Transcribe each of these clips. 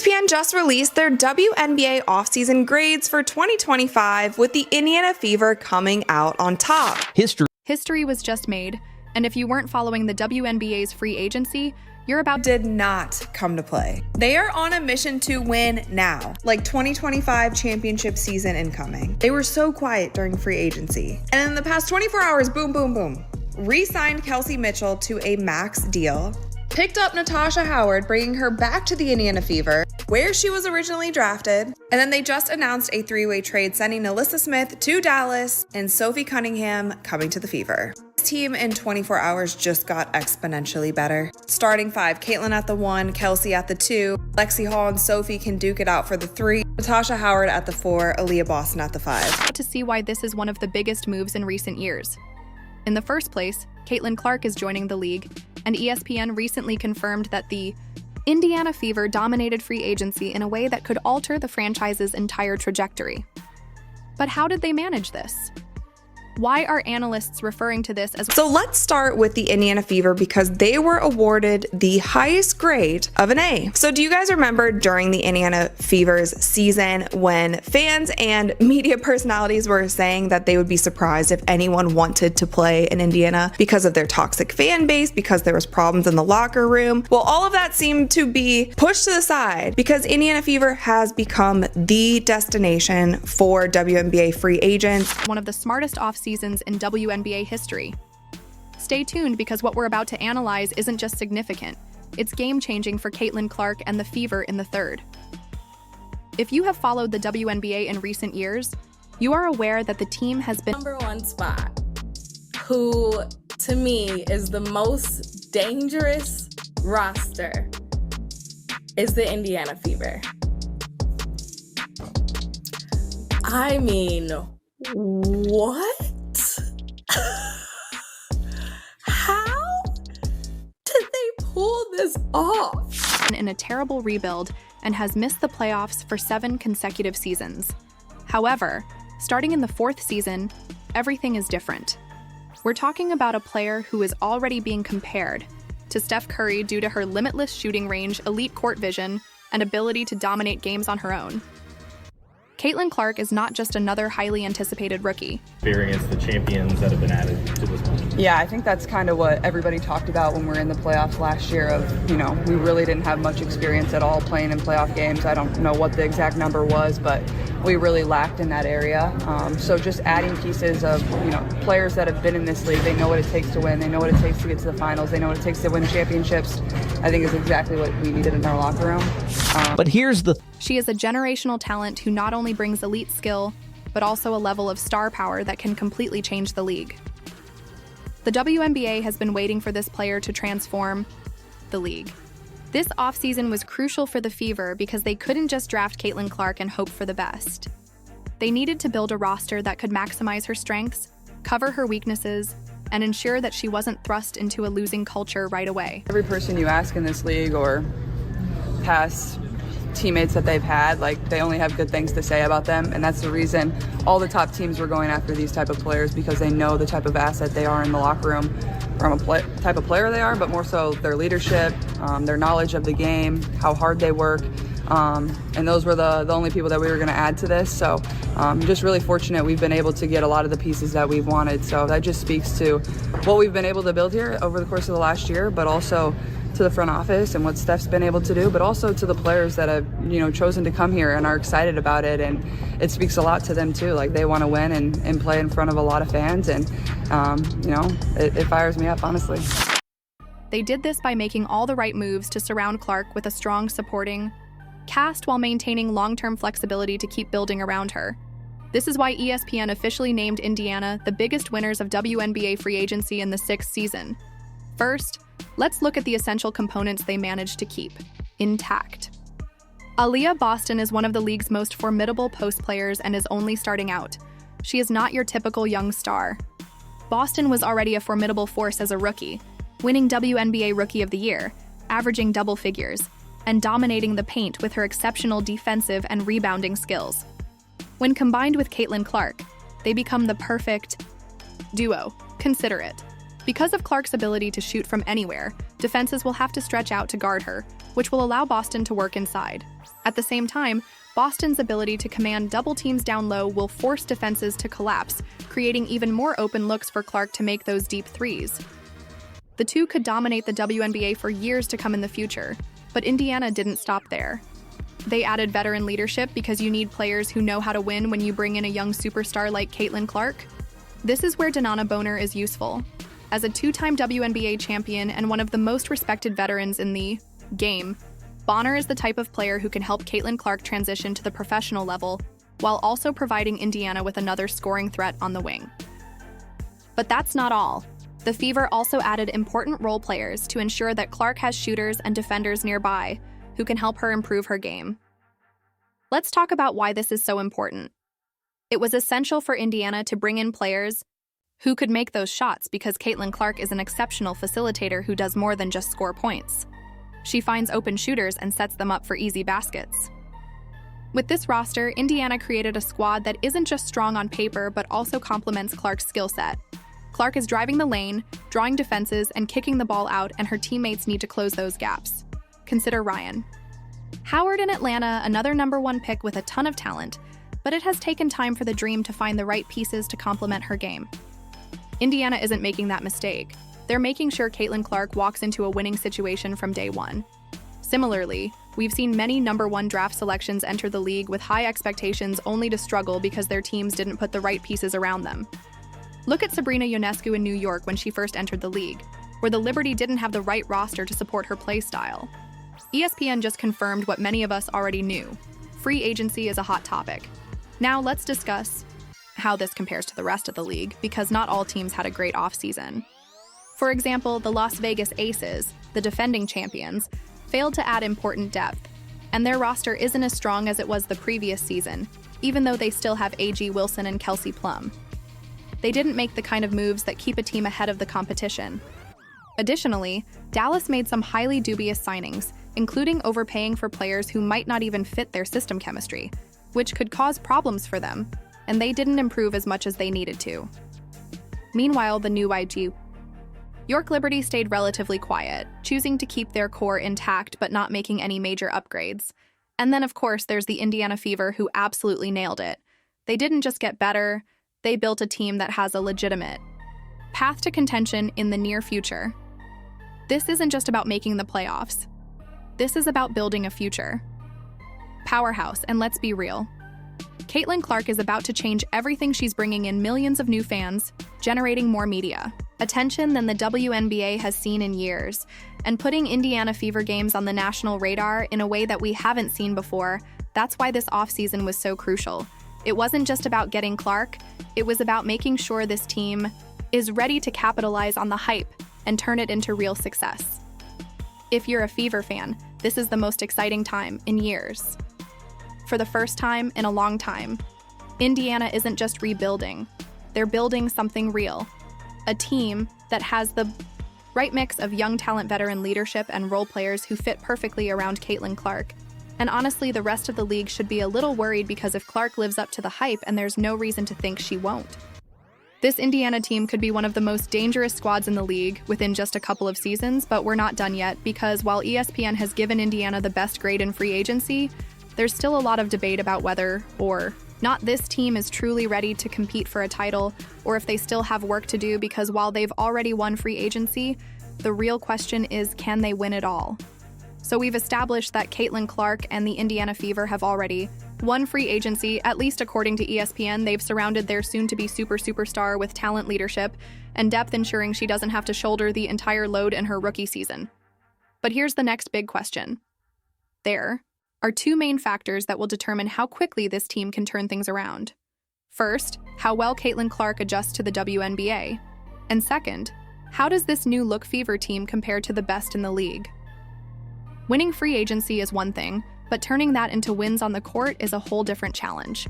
ESPN just released their WNBA offseason grades for 2025, with the Indiana Fever coming out on top. History was just made, and if you weren't following the WNBA's free agency, you're about did not come to play. They are on a mission to win now, like 2025 championship season incoming. They were so quiet during free agency. And in the past 24 hours, boom, boom, boom. Re-signed Kelsey Mitchell to a max deal. Picked up Natasha Howard, bringing her back to the Indiana Fever, where she was originally drafted. And then they just announced a three-way trade, sending Alyssa Smith to Dallas and Sophie Cunningham coming to the Fever. This team in 24 hours just got exponentially better. Starting five, Caitlin at the 1, Kelsey at the 2, Lexi Hall and Sophie can duke it out for the 3, Natasha Howard at the 4, Aaliyah Boston at the 5. to see why this is one of the biggest moves in recent years. In the first place, Caitlin Clark is joining the league, and ESPN recently confirmed that the Indiana Fever dominated free agency in a way that could alter the franchise's entire trajectory. But how did they manage this? Why are analysts referring to this as... So let's start with the Indiana Fever, because they were awarded the highest grade of an A. So do you guys remember during the Indiana Fever's season when fans and media personalities were saying that they would be surprised if anyone wanted to play in Indiana because of their toxic fan base, because there was problems in the locker room? Well, all of that seemed to be pushed to the side because Indiana Fever has become the destination for WNBA free agents. one of the smartest off-seasons in WNBA history. Stay tuned, because what we're about to analyze isn't just significant, it's game-changing for Caitlin Clark and the Fever in the third. If you have followed the WNBA in recent years, you are aware that the team has been #1 spot, who to me is the most dangerous roster, is the Indiana Fever. I mean, what? How did they pull this off? in a terrible rebuild and has missed the playoffs for 7 consecutive seasons. However, starting in the 4th season, everything is different. We're talking about a player who is already being compared to Steph Curry due to her limitless shooting range, elite court vision, and ability to dominate games on her own. Caitlin Clark is not just another highly anticipated rookie. Experience the champions that have been added to this moment. Yeah, I think that's kind of what everybody talked about when we were in the playoffs last year of, we really didn't have much experience at all playing in playoff games. I don't know what the exact number was, but we really lacked in that area. So just adding pieces of, players that have been in this league, they know what it takes to win, they know what it takes to get to the finals, they know what it takes to win championships, I think is exactly what we needed in our locker room. But here's the... She is a generational talent who not only brings elite skill, but also a level of star power that can completely change the league. The WNBA has been waiting for this player to transform the league. This offseason was crucial for the Fever because they couldn't just draft Caitlin Clark and hope for the best. They needed to build a roster that could maximize her strengths, cover her weaknesses, and ensure that she wasn't thrust into a losing culture right away. Every person you ask in this league or past teammates that they've had, they only have good things to say about them, and that's the reason all the top teams were going after these type of players, because they know the type of asset they are in the locker room from a type of player they are, but more so their leadership, their knowledge of the game, how hard they work, and those were the only people that we were going to add to this. So just really fortunate we've been able to get a lot of the pieces that we've wanted. So that just speaks to what we've been able to build here over the course of the last year, but also to the front office and what Steph's been able to do, but also to the players that have, chosen to come here and are excited about it. And it speaks a lot to them too. They want to win and play in front of a lot of fans. And, it fires me up, honestly. They did this by making all the right moves to surround Clark with a strong supporting cast while maintaining long-term flexibility to keep building around her. This is why ESPN officially named Indiana the biggest winners of WNBA free agency in the 6th season. First, let's look at the essential components they managed to keep intact. Aaliyah Boston is one of the league's most formidable post players and is only starting out. She is not your typical young star. Boston was already a formidable force as a rookie, winning WNBA Rookie of the Year, averaging double figures, and dominating the paint with her exceptional defensive and rebounding skills. When combined with Caitlin Clark, they become the perfect duo. Consider it. Because of Clark's ability to shoot from anywhere, defenses will have to stretch out to guard her, which will allow Boston to work inside. At the same time, Boston's ability to command double teams down low will force defenses to collapse, creating even more open looks for Clark to make those deep threes. The two could dominate the WNBA for years to come in the future, but Indiana didn't stop there. They added veteran leadership because you need players who know how to win when you bring in a young superstar like Caitlin Clark. This is where Danana Boner is useful. As a two-time WNBA champion and one of the most respected veterans in the game, Bonner is the type of player who can help Caitlin Clark transition to the professional level while also providing Indiana with another scoring threat on the wing. But that's not all. The Fever also added important role players to ensure that Clark has shooters and defenders nearby who can help her improve her game. Let's talk about why this is so important. It was essential for Indiana to bring in players who could make those shots because Caitlin Clark is an exceptional facilitator who does more than just score points. She finds open shooters and sets them up for easy baskets. With this roster, Indiana created a squad that isn't just strong on paper but also complements Clark's skill set. Clark is driving the lane, drawing defenses, and kicking the ball out, and her teammates need to close those gaps. Consider Ryan. Howard in Atlanta, another #1 pick with a ton of talent, but it has taken time for the Dream to find the right pieces to complement her game. Indiana isn't making that mistake. They're making sure Caitlin Clark walks into a winning situation from day one. Similarly, we've seen many #1 draft selections enter the league with high expectations only to struggle because their teams didn't put the right pieces around them. Look at Sabrina Ionescu in New York when she first entered the league, where the Liberty didn't have the right roster to support her play style. ESPN just confirmed what many of us already knew. Free agency is a hot topic. Now let's discuss how this compares to the rest of the league, because not all teams had a great offseason. For example, the Las Vegas Aces, the defending champions, failed to add important depth, and their roster isn't as strong as it was the previous season, even though they still have A.G. Wilson and Kelsey Plum. They didn't make the kind of moves that keep a team ahead of the competition. Additionally, Dallas made some highly dubious signings, including overpaying for players who might not even fit their system chemistry, which could cause problems for them, and they didn't improve as much as they needed to. Meanwhile, the new YG York Liberty stayed relatively quiet, choosing to keep their core intact but not making any major upgrades. And then, of course, there's the Indiana Fever, who absolutely nailed it. They didn't just get better, they built a team that has a legitimate path to contention in the near future. This isn't just about making the playoffs. This is about building a future. Powerhouse, and let's be real. Caitlin Clark is about to change everything. She's bringing in millions of new fans, generating more media attention than the WNBA has seen in years, and putting Indiana Fever games on the national radar in a way that we haven't seen before. That's why this offseason was so crucial. It wasn't just about getting Clark, it was about making sure this team is ready to capitalize on the hype and turn it into real success. If you're a Fever fan, this is the most exciting time in years. For the first time in a long time, Indiana isn't just rebuilding, they're building something real. A team that has the right mix of young talent, veteran leadership, and role players who fit perfectly around Caitlin Clark. And honestly, the rest of the league should be a little worried, because if Clark lives up to the hype, and there's no reason to think she won't. This Indiana team could be one of the most dangerous squads in the league within just a couple of seasons, but we're not done yet, because while ESPN has given Indiana the best grade in free agency, there's still a lot of debate about whether or not this team is truly ready to compete for a title, or if they still have work to do, because while they've already won free agency, the real question is, can they win it all? So we've established that Caitlin Clark and the Indiana Fever have already won free agency, at least according to ESPN. They've surrounded their soon-to-be superstar with talent, leadership, and depth, ensuring she doesn't have to shoulder the entire load in her rookie season. But here's the next big question. There are two main factors that will determine how quickly this team can turn things around. First, how well Caitlin Clark adjusts to the WNBA. And second, how does this new look Fever team compare to the best in the league? Winning free agency is one thing, but turning that into wins on the court is a whole different challenge.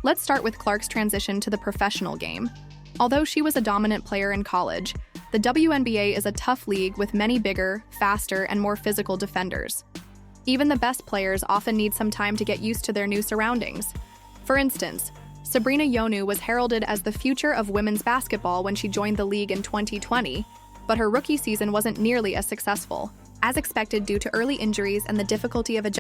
Let's start with Clark's transition to the professional game. Although she was a dominant player in college, the WNBA is a tough league with many bigger, faster, and more physical defenders. Even the best players often need some time to get used to their new surroundings. For instance, Sabrina Ionescu was heralded as the future of women's basketball when she joined the league in 2020, but her rookie season wasn't nearly as successful. As expected due to early injuries and the difficulty of adjusting